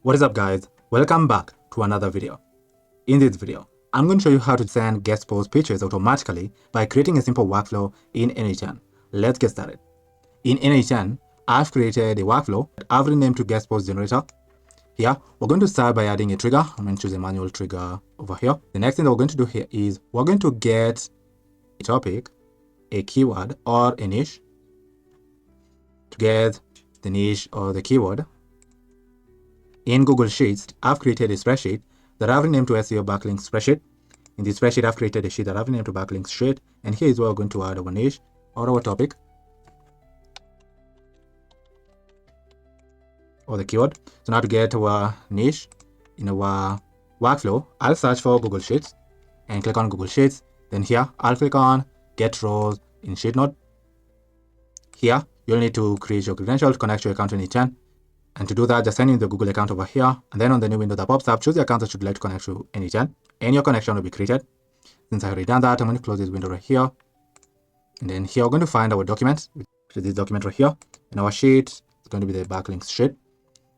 What is up, guys? Welcome back to another video. In this video, I'm going to show you how to send guest post pitches automatically by creating a simple workflow in Anychan. Let's get started. In Anychan, I've created a workflow that I've renamed to guest post generator. Here, we're going to start by adding a trigger. I'm going to choose a manual trigger over here. The next thing that we're going to do here is we're going to get a topic, a keyword, or a niche. To get the niche or the keyword, in Google Sheets, I've created a spreadsheet that I've renamed to SEO Backlinks spreadsheet. In this spreadsheet, I've created a sheet that I've renamed to Backlinks sheet. And here is where we're going to add our niche or our topic or the keyword. So now to get our niche in our workflow, I'll search for Google Sheets and click on Google Sheets. Then here, I'll click on Get Rows in Sheet Node. Here, you'll need to create your credentials to connect your account to Anychan. And to do that, just sign in the Google account over here. And then on the new window that pops up, choose the account that you'd like to connect to Anychan. And your connection will be created. Since I've already done that, I'm going to close this window right here. And then here, we're going to find our document, which is this document right here. In our sheet, it's going to be the backlinks sheet.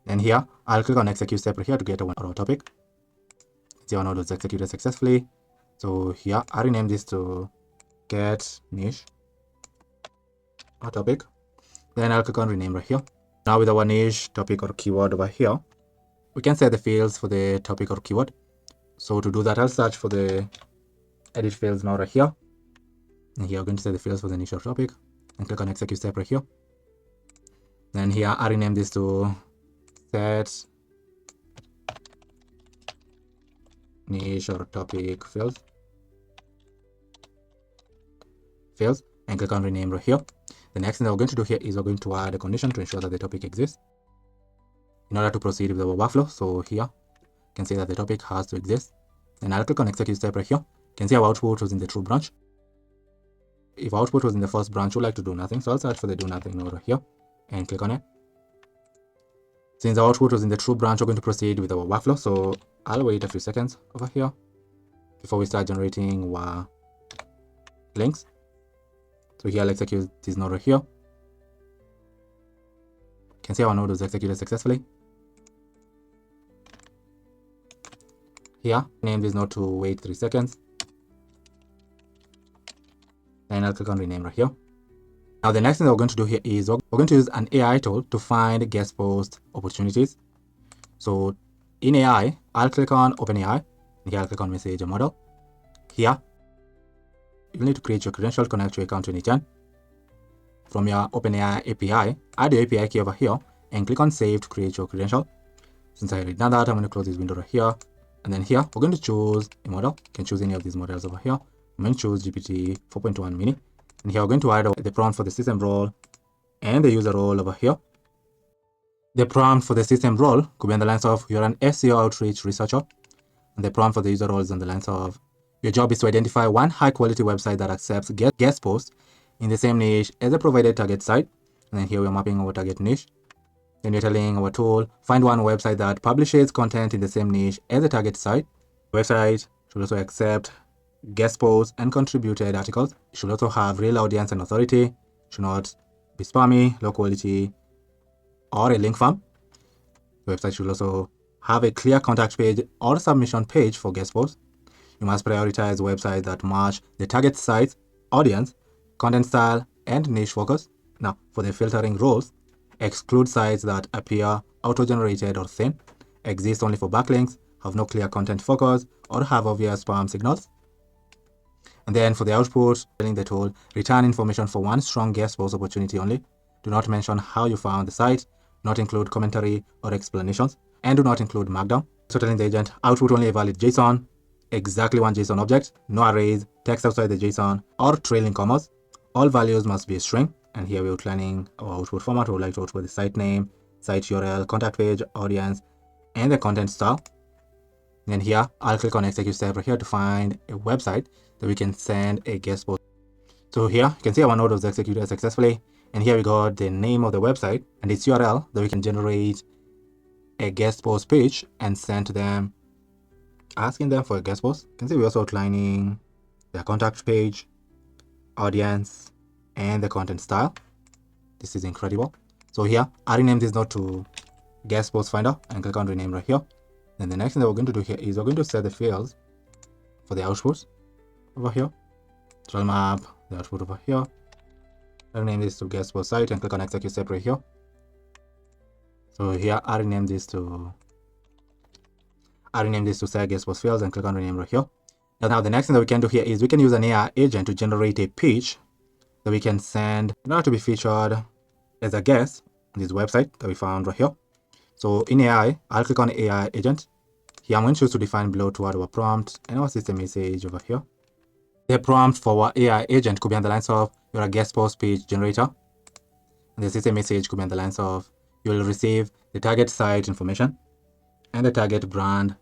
And here, I'll click on execute step right here to get our topic. See our node was executed successfully. So here, I rename this to get niche or topic. Then I'll click on rename right here. Now with our niche, topic, or keyword over here, we can set the fields for the topic or keyword. So to do that, I'll search for the edit fields now right here. And here, I'm going to set the fields for the niche or topic and click on execute step right here. Then here, I rename this to set niche or topic fields and click on rename right here. The next thing that we're going to do here is we're going to add a condition to ensure that the topic exists in order to proceed with our workflow. So here, you can see that the topic has to exist. And I'll click on execute step right here. You can see our output was in the true branch. If our output was in the first branch, we'd like to do nothing. So I'll search for the do nothing node right here and click on it. Since our output was in the true branch, we're going to proceed with our workflow. So I'll wait a few seconds over here before we start generating our links. So here, I'll execute this node right here. You can see our node was executed successfully. Here, name this node to wait 3 seconds. Then I'll click on rename right here. Now, the next thing that we're going to do here is we're going to use an AI tool to find guest post opportunities. So in AI, I'll click on OpenAI. Here, I'll click on message model. Here, you'll need to create your credential to connect your account to Anychan. From your OpenAI API, add your API key over here and click on save to create your credential. Since I already done that, I'm going to close this window right here. And then here, we're going to choose a model. You can choose any of these models over here. I'm going to choose GPT 4.1 mini. And here, we're going to add the prompt for the system role and the user role over here. The prompt for the system role could be on the lines of you're an SEO outreach researcher. And the prompt for the user role is on the lines of your job is to identify one high-quality website that accepts guest posts in the same niche as the provided target site. And then here we're mapping our target niche. Then we're telling our tool, find one website that publishes content in the same niche as the target site. The website should also accept guest posts and contributed articles. It should also have real audience and authority. It should not be spammy, low quality, or a link farm. The website should also have a clear contact page or submission page for guest posts. You must prioritize websites that match the target site's audience, content style, and niche focus. Now, for the filtering rules, exclude sites that appear auto-generated or thin, exist only for backlinks, have no clear content focus, or have obvious spam signals. And then for the output, telling the tool, return information for one strong guest post opportunity only. Do not mention how you found the site, not include commentary or explanations, and do not include Markdown. So telling the agent, output only a valid JSON, exactly one JSON object, no arrays, text outside the JSON, or trailing commas. All values must be a string. And here we're outlining our output format. We would like to output the site name, site URL, contact page, audience, and the content style. Then here, I'll click on execute step right here to find a website that we can send a guest post. So here, you can see our node was executed successfully. And here we got the name of the website and its URL that we can generate a guest post page and send to them, asking them for a guest post. You can see we're also outlining their contact page, audience, and the content style. This is incredible. So here, I renamed this node to guest post finder and click on rename right here. Then the next thing that we're going to do here is we're going to set the fields for the outputs over here. So I'll map the output over here. I'll rename this to guest post site and click on execute step right here. So here I rename this to set guest post fields and click on rename right here. Now the next thing that we can do here is we can use an AI agent to generate a pitch that we can send in order to be featured as a guest on this website that we found right here. So in AI, I'll click on AI agent. Here I'm going to choose to define below to add our prompt and our system message over here. The prompt for our AI agent could be on the lines of you're a guest post page generator. And the system message could be on the lines of you will receive the target site information and the target brand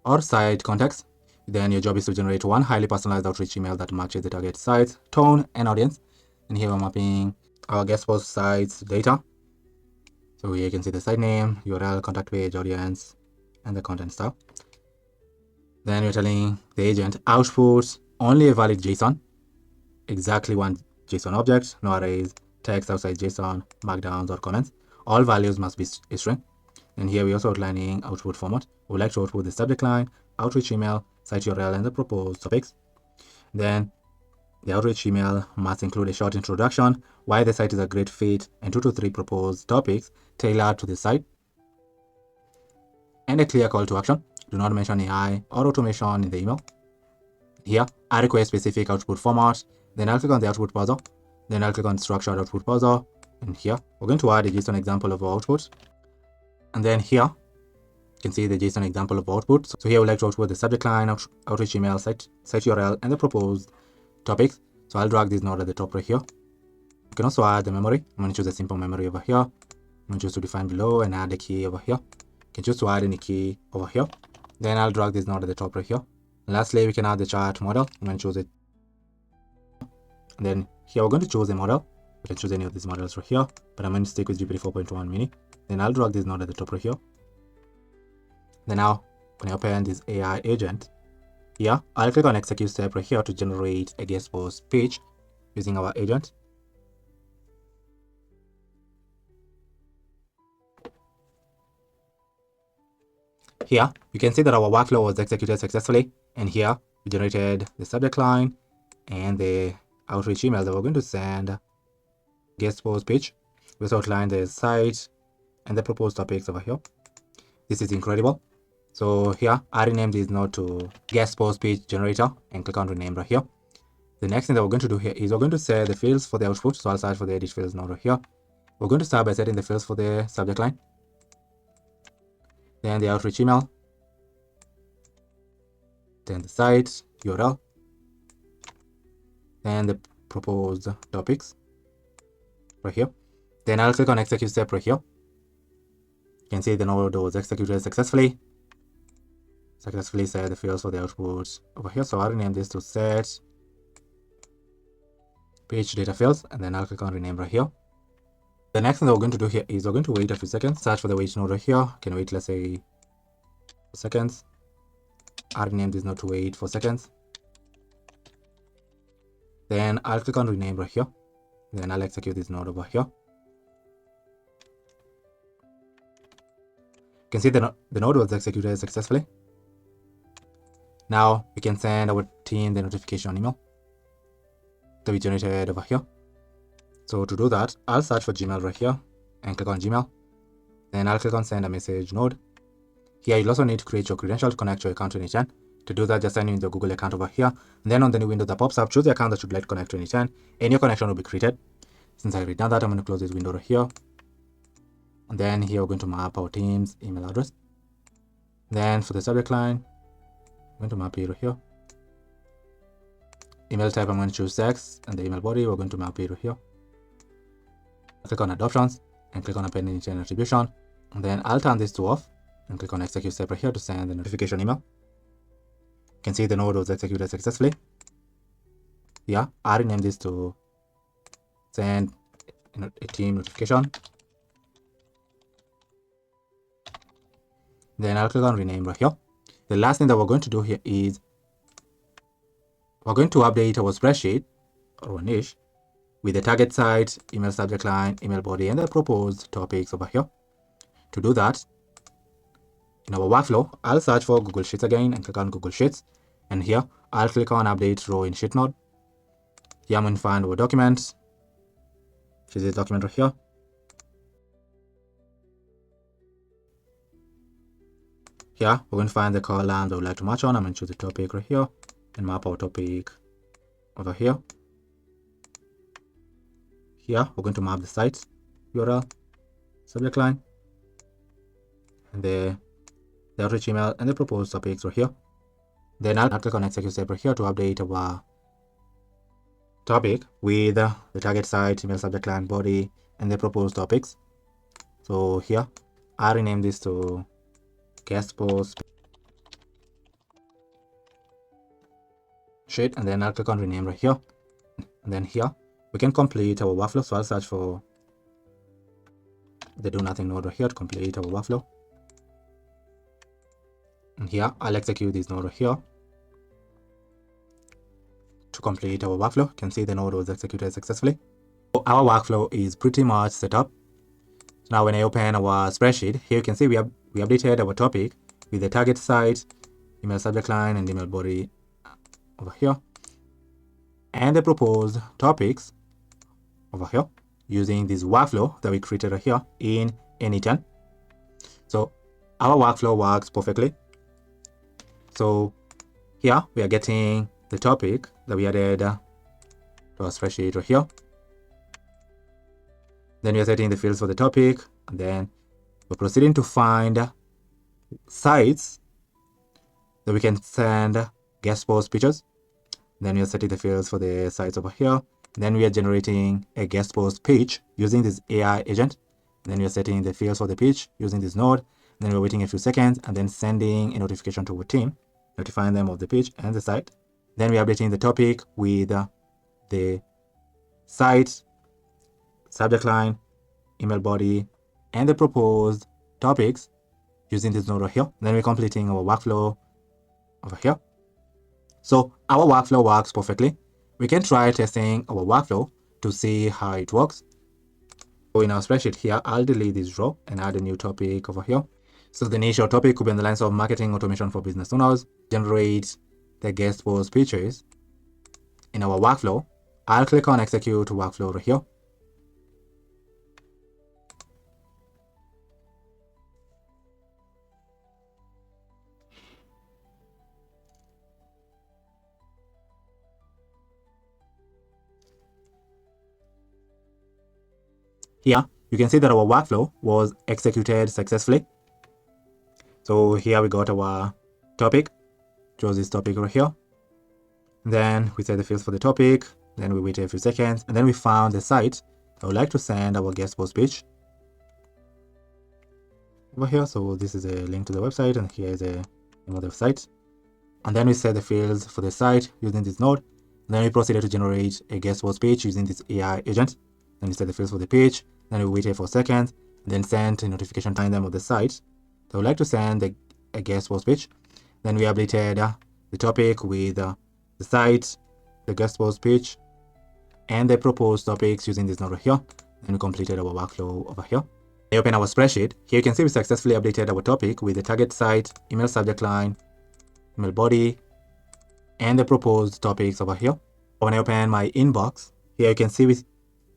or site context. Then your job is to generate one highly personalized outreach email that matches the target site, tone, and audience. And here we're mapping our guest post sites data. So here you can see the site name, URL, contact page, audience, and the content style. Then you're telling the agent output only a valid JSON, exactly one JSON object, no arrays, text outside JSON, markdowns, or comments. All values must be a string. And here we're also outlining output format. We would like to output the subject line, outreach email, site URL, and the proposed topics. Then the outreach email must include a short introduction, why the site is a great fit, and 2 to 3 proposed topics tailored to the site, and a clear call to action. Do not mention AI or automation in the email. Here, I require specific output format. Then I'll click on the output parser. Then I'll click on structured output parser. And here, we're going to add a JSON example of our output. And then here, you can see the JSON example of output. So here, we'd like to output the subject line, outreach email, site URL, and the proposed topics. So I'll drag this node at the top right here. You can also add the memory. I'm going to choose a simple memory over here. I'm going to choose to define below and add a key over here. You can choose to add any key over here. Then I'll drag this node at the top right here. And lastly, we can add the chart model. I'm going to choose it. And then here we're going to choose a model. We can choose any of these models right here, but I'm going to stick with GPT 4.1 mini. Then I'll drag this node at the top right here. Then now, when I open this AI agent, here, I'll click on execute step right here to generate a guest post page using our agent. Here, you can see that our workflow was executed successfully. And here, we generated the subject line and the outreach email that we're going to send guest post page. We also outlined the site and the proposed topics over here. This is incredible. So here, I renamed this node to guest post page generator and click on rename right here. The next thing that we're going to do here is we're going to set the fields for the output. So I'll search for the edit fields node right here. We're going to start by setting the fields for the subject line, then the outreach email, then the site URL, then the proposed topics right here. Then I'll click on execute step right here. You can see the node was executed successfully. Successfully set the fields for the output over here. So I'll rename this to set page data fields, and then I'll click on rename right here. The next thing that we're going to do here is we're going to wait a few seconds, search for the wait node right here. Can wait, let's say, seconds. I'll rename this node to wait for seconds. Then I'll click on rename right here. Then I'll execute this node over here. You can see the node was executed successfully. Now we can send our team the notification email that we generated over here. So to do that, I'll search for Gmail right here and click on Gmail. Then I'll click on send a message node. Here you'll also need to create your credential to connect your account to Anyten. To do that, just sign in with your Google account over here. And then on the new window that pops up, choose the account that you'd like to connect to Anyten, and your connection will be created. Since I've already done that, I'm going to close this window right here. And then here we're going to map our team's email address. Then for the subject line, I'm going to map it right here. Email type, I'm going to choose text, and the email body, we're going to map it right here. Click on adoptions and click on append Anyten attribution. And then I'll turn this to off and click on execute step right here to send the notification email. You can see the node was executed successfully. Yeah, I renamed this to send a team notification. Then I'll click on rename right here. The last thing that we're going to do here is we're going to update our spreadsheet or our niche with the target site, email subject line, email body, and the proposed topics over here. To do that, in our workflow, I'll search for Google Sheets again and click on Google Sheets. And here, I'll click on Update Row in Sheet Node. Here, I'm going to find our document, which is this document right here. Here, we're going to find the column that we'd like to match on. I'm going to choose the topic right here and map our topic over here. Here, we're going to map the site URL, subject line, and the outreach email and the proposed topics right here. Then I'll click on execute step right here to update our topic with the target site, email subject line, body, and the proposed topics. So here, I'll rename this to guest post sheet, and then I'll click on rename right here. And then here, we can complete our workflow. So I'll search for the do nothing node right here to complete our workflow. And here, I'll execute this node right here to complete our workflow. You can see the node was executed successfully. So our workflow is pretty much set up. So now when I open our spreadsheet, here you can see we updated our topic with the target site, email subject line, and email body over here, and the proposed topics over here using this workflow that we created right here in Anytime. So our workflow works perfectly. So here we are getting the topic that we added to our spreadsheet right here. Then we are setting the fields for the topic, and then we're proceeding to find sites that we can send guest post pictures. Then we are setting the fields for the sites over here. Then we are generating a guest post page using this AI agent. Then we are setting the fields for the page using this node. Then we're waiting a few seconds and then sending a notification to our team, notifying them of the page and the site. Then we're updating the topic with the site, subject line, email body, and the proposed topics using this node right here. Then we're completing our workflow over here. So our workflow works perfectly. We can try testing our workflow to see how it works. So in our spreadsheet here, I'll delete this row and add a new topic over here. So the initial topic could be on the lines of marketing automation for business owners. Generate the guest post pictures. In our workflow, I'll click on execute workflow right here. Here, you can see that our workflow was executed successfully. So here we got our topic, chose this topic right here. Then we set the fields for the topic. Then we waited a few seconds, and then we found the site I would like to send our guest post page over here. So this is a link to the website, and here is a name of the site. And then we set the fields for the site using this node. And then we proceeded to generate a guest post page using this AI agent. Then we set the fields for the page. Then we waited for seconds, and then sent a notification to them of the site that would like to send a guest post page. Then we updated the topic with the site, the guest post page, and the proposed topics using this node right here. Then we completed our workflow over here. I open our spreadsheet. Here you can see we successfully updated our topic with the target site, email subject line, email body, and the proposed topics over here. When I open my inbox, here you can see we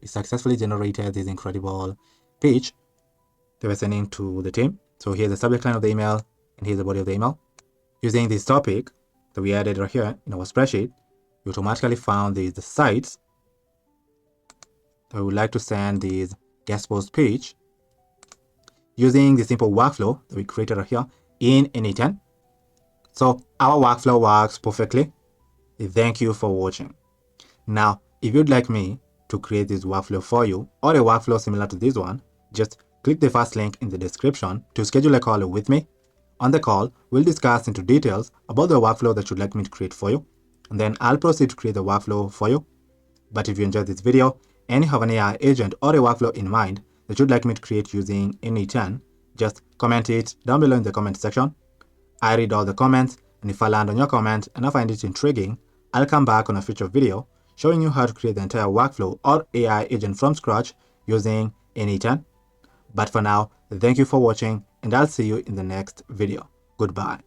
successfully generated this incredible page that we're sending to the team. So here's the subject line of the email, and here's the body of the email. Using this topic that we added right here in our spreadsheet, we automatically found the sites that we would like to send this guest post page using the simple workflow that we created right here in Anytime. So our workflow works perfectly. Thank you for watching. Now, if you'd like me to create this workflow for you or a workflow similar to this one, just click the first link in the description to schedule a call with me. On the call, we'll discuss into details about the workflow that you'd like me to create for you, and then I'll proceed to create the workflow for you. But if you enjoyed this video and you have an AI agent or a workflow in mind that you'd like me to create using Anytime, just comment it down below in the comment section. I read all the comments, and if I land on your comment and I find it intriguing, I'll come back on a future video showing you how to create the entire workflow or AI agent from scratch using Anytime. But for now, thank you for watching, and I'll see you in the next video. Goodbye.